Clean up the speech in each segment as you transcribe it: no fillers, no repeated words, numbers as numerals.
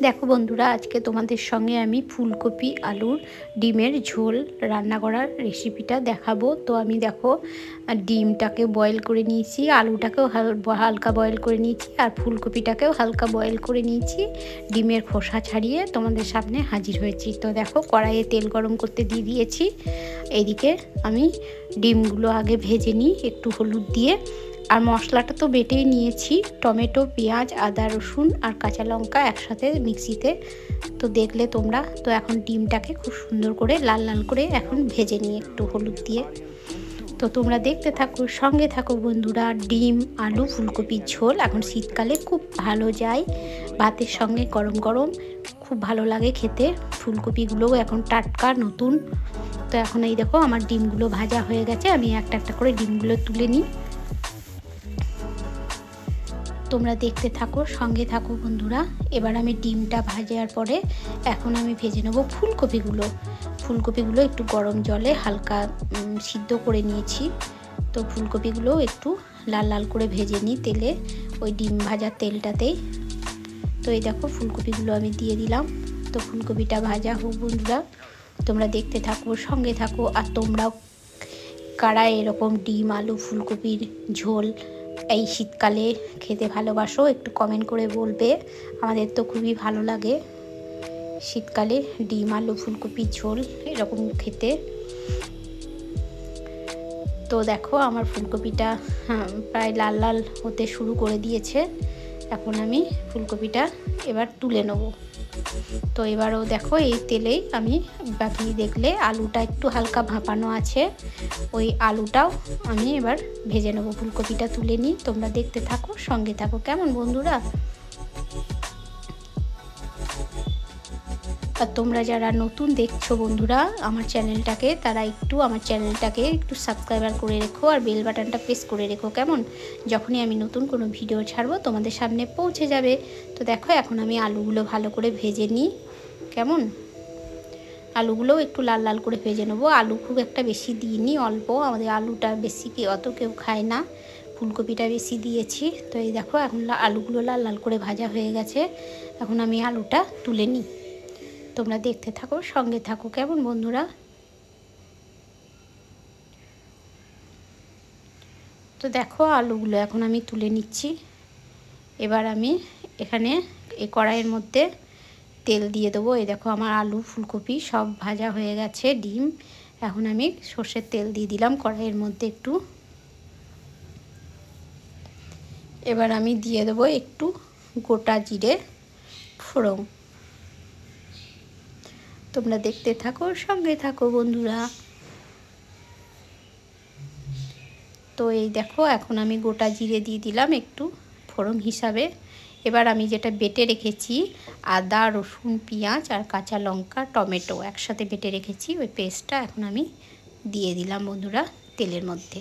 দেখো বন্ধুরা, আজকে তোমাদের সঙ্গে আমি ফুলকপি আলুর ডিমের ঝোল রান্না করার রেসিপিটা দেখাবো। তো আমি দেখো ডিমটাকে বয়েল করে নিয়েছি, আলুটাকেও হালকা বয়েল করে নিয়েছি, আর ফুলকপিটাকেও হালকা বয়েল করে নিয়েছি। ডিমের খোসা ছাড়িয়ে তোমাদের সামনে হাজির হয়েছি। তো দেখো কড়াইয়ে তেল গরম করতে দিয়ে দিয়েছি। এইদিকে আমি ডিমগুলো আগে ভেজে নিই একটু হলুদ দিয়ে। আর মশলাটা তো বেটেই নিয়েছি, টমেটো, পেঁয়াজ, আদা, রসুন আর কাঁচা লঙ্কা একসাথে মিক্সিতে। তো দেখলে তোমরা। তো এখন ডিমটাকে খুব সুন্দর করে লাল লাল করে এখন ভেজে নিই একটু হলুদ দিয়ে। তো তোমরা দেখতে থাকো, সঙ্গে থাকো বন্ধুরা। ডিম আলু ফুলকপির ঝোল এখন শীতকালে খুব ভালো যায় ভাতের সঙ্গে, গরম গরম খুব ভালো লাগে খেতে। ফুলকপিগুলোও এখন টাটকা নতুন। তো এখন এই দেখো আমার ডিমগুলো ভাজা হয়ে গেছে, আমি একটা একটা করে ডিমগুলো তুলে নিই। তোমরা দেখতে থাকো, সঙ্গে থাকো বন্ধুরা। এবার আমি ডিমটা ভাজার পরে এখন আমি ভেজে নেবো ফুলকপিগুলো একটু গরম জলে হালকা সিদ্ধ করে নিয়েছি। তো ফুলকপিগুলো একটু লাল লাল করে ভেজে নিই তেলে, ওই ডিম ভাজার তেলটাতেই। তো এই দেখো ফুলকপিগুলো আমি দিয়ে দিলাম। তো ফুলকপিটা ভাজা হোক বন্ধুরা, তোমরা দেখতে থাকো, সঙ্গে থাকো। আর তোমরাও কারা এরকম ডিম আলু ফুলকপির ঝোল এই শীতকালে খেতে ভালোবাসো একটু কমেন্ট করে বলবে। আমাদের তো খুবই ভালো লাগে শীতকালে ডিম আলু ফুলকপির ঝোল এরকম খেতে। তো দেখো আমার ফুলকপিটা প্রায় লাল লাল হতে শুরু করে দিয়েছে। এখন আমি ফুলকপিটা এবার তুলে নেব। তো এবারও দেখো এই তেলেই আমি বাকি দেখলে আলুটা একটু হালকা ভাপানো আছে, ওই আলুটাও আমি এবার ভেজে নেবো। ফুলকপিটা তুলে নিই, তোমরা দেখতে থাকো, সঙ্গে থাকো কেমন বন্ধুরা। আর তোমরা যারা নতুন দেখছো বন্ধুরা আমার চ্যানেলটাকে, তারা একটু আমার চ্যানেলটাকে একটু সাবস্ক্রাইবার করে রেখো আর বেল বাটনটা প্রেস করে রেখো কেমন। যখনই আমি নতুন কোনো ভিডিও ছাড়বো তোমাদের সামনে পৌঁছে যাবে। তো দেখো এখন আমি আলুগুলো ভালো করে ভেজে নিই কেমন। আলুগুলোও একটু লাল লাল করে ভেজে নেবো। আলু খুব একটা বেশি দিইনি, অল্প, আমাদের আলুটা বেশি অত কেউ খায় না, ফুলকপিটা বেশি দিয়েছি। তো এই দেখো এখন আলুগুলো লাল লাল করে ভাজা হয়ে গেছে। এখন আমি আলুটা তুলে নিই, তোমরা দেখতে থাকো, সঙ্গে থাকো কেমন বন্ধুরা। তো দেখো আলুগুলো এখন আমি তুলে নিচ্ছি। এবার আমি এখানে এই কড়াইয়ের মধ্যে তেল দিয়ে দেবো। এই দেখো আমার আলু ফুলকপি সব ভাজা হয়ে গেছে, ডিম। এখন আমি সর্ষের তেল দিয়ে দিলাম কড়াইয়ের মধ্যে একটু। এবার আমি দিয়ে দেবো একটু গোটা জিরে ফোড়ন। তোমরা দেখতে থাকো, সঙ্গে থাকো বন্ধুরা। তো এই দেখো এখন আমি গোটা জিরে দিয়ে দিলাম একটু ফোড়ন হিসাবে। এবার আমি যেটা বেটে রেখেছি আদা রসুন পেঁয়াজ আর কাঁচা লঙ্কা টমেটো একসাথে বেটে রেখেছি, ওই পেস্টটা এখন আমি দিয়ে দিলাম বন্ধুরা তেলের মধ্যে।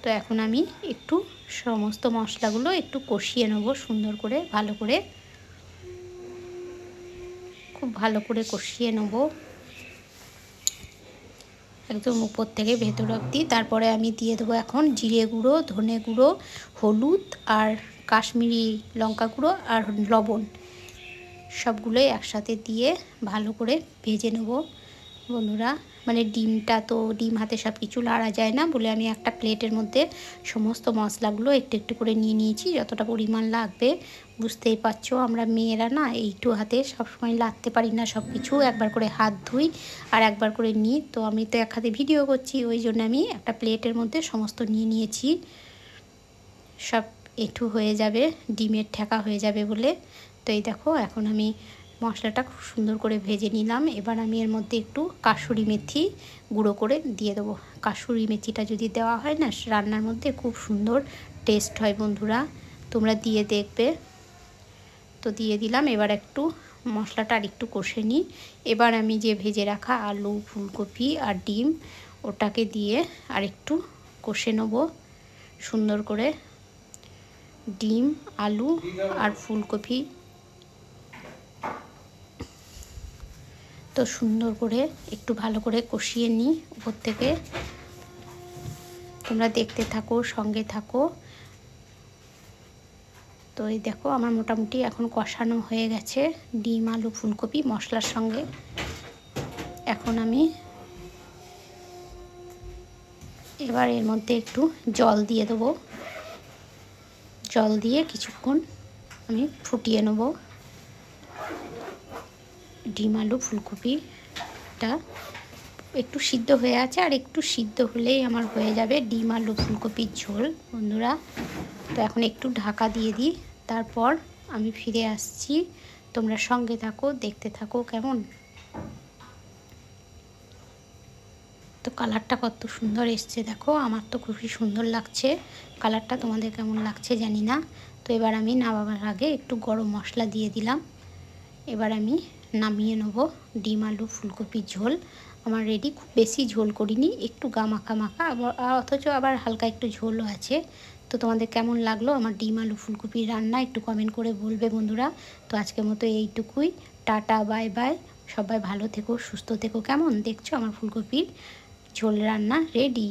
তো এখন আমি একটু সমস্ত মশলাগুলো একটু কষিয়ে নেব সুন্দর করে, ভালো করে, খুব ভালো করে কষিয়ে নেব একদম উপর থেকে ভেতর অবধি। তারপরে আমি দিয়ে দেবো এখন জিরে গুঁড়ো, ধনে গুঁড়ো, হলুদ আর কাশ্মীরি লঙ্কা গুঁড়ো আর লবণ, সবগুলোই একসাথে দিয়ে ভালো করে ভেজে নেব বন্ধুরা। মানে ডিমটা তো ডিম হাতে সব কিছু লাড়া যায় না বলে আমি একটা প্লেটের মধ্যে সমস্ত মশলাগুলো একটু একটু করে নিয়ে নিয়েছি, যতটা পরিমাণ লাগবে। বুঝতেই পারছো আমরা মেয়েরা না এইটু হাতে সবসময় লাড়তে পারি না সব কিছু, একবার করে হাত ধুই আর একবার করে নিই। তো আমি তো এক হাতে ভিডিও করছি, ওই জন্য আমি একটা প্লেটের মধ্যে সমস্ত নিয়ে নিয়েছি, সব একটু হয়ে যাবে, ডিমের ঠেকা হয়ে যাবে বলে। তো এই দেখো এখন আমি মশলাটা খুব সুন্দর করে ভেজে নিলাম। এবার আমি এর মধ্যে একটু কাসুরি মেথি গুঁড়ো করে দিয়ে দেবো। কাসুরি মেথিটা যদি দেওয়া হয় না রান্নার মধ্যে খুব সুন্দর টেস্ট হয় বন্ধুরা, তোমরা দিয়ে দেখবে। তো দিয়ে দিলাম। এবার একটু মশলাটা আর একটু কষে নিই। এবার আমি যে ভেজে রাখা আলু ফুলকপি আর ডিম ওটাকে দিয়ে আর একটু কষে নেব সুন্দর করে। ডিম আলু আর ফুলকপি তো সুন্দর করে একটু ভালো করে কষিয়ে নিই উপর থেকে। তোমরা দেখতে থাকো, সঙ্গে থাকো। তো এই দেখো আমার মোটামুটি এখন কষানো হয়ে গেছে ডিম আলু ফুলকপি মশলার সঙ্গে। এখন আমি এবার এর মধ্যে একটু জল দিয়ে দেবো। জল দিয়ে কিছুক্ষণ আমি ফুটিয়ে নেব। ডিম আলু ফুলকপিটা একটু সিদ্ধ হয়ে আছে, আর একটু সিদ্ধ হলেই আমার হয়ে যাবে ডিম আলু ফুলকপির ঝোল বন্ধুরা। তো এখন একটু ঢাকা দিয়ে দিই, তারপর আমি ফিরে আসছি। তোমরা সঙ্গে থাকো, দেখতে থাকো কেমন। তো কালারটা কত সুন্দর এসছে দেখো, আমার তো খুবই সুন্দর লাগছে কালারটা। তোমাদের কেমন লাগছে জানি না। তো এবার আমি নামাবার আগে একটু গরম মশলা দিয়ে দিলাম। এবার আমি নামিয়ে নেব ডিম আলু ফুলকপির ঝোল আমার রেডি। খুব বেশি ঝোল করিনি, একটু গা মাখা মাখা, অথচ আবার হালকা একটু ঝোলও আছে। তো তোমাদের কেমন লাগলো আমার ডিম আলু ফুলকপির রান্না একটু কমেন্ট করে বলবে বন্ধুরা। তো আজকের মতো এইটুকুই, টাটা বাই বাই। সবাই ভালো থেকো, সুস্থ থেকো। কেমন দেখছো আমার ফুলকপির ঝোল রান্না রেডি।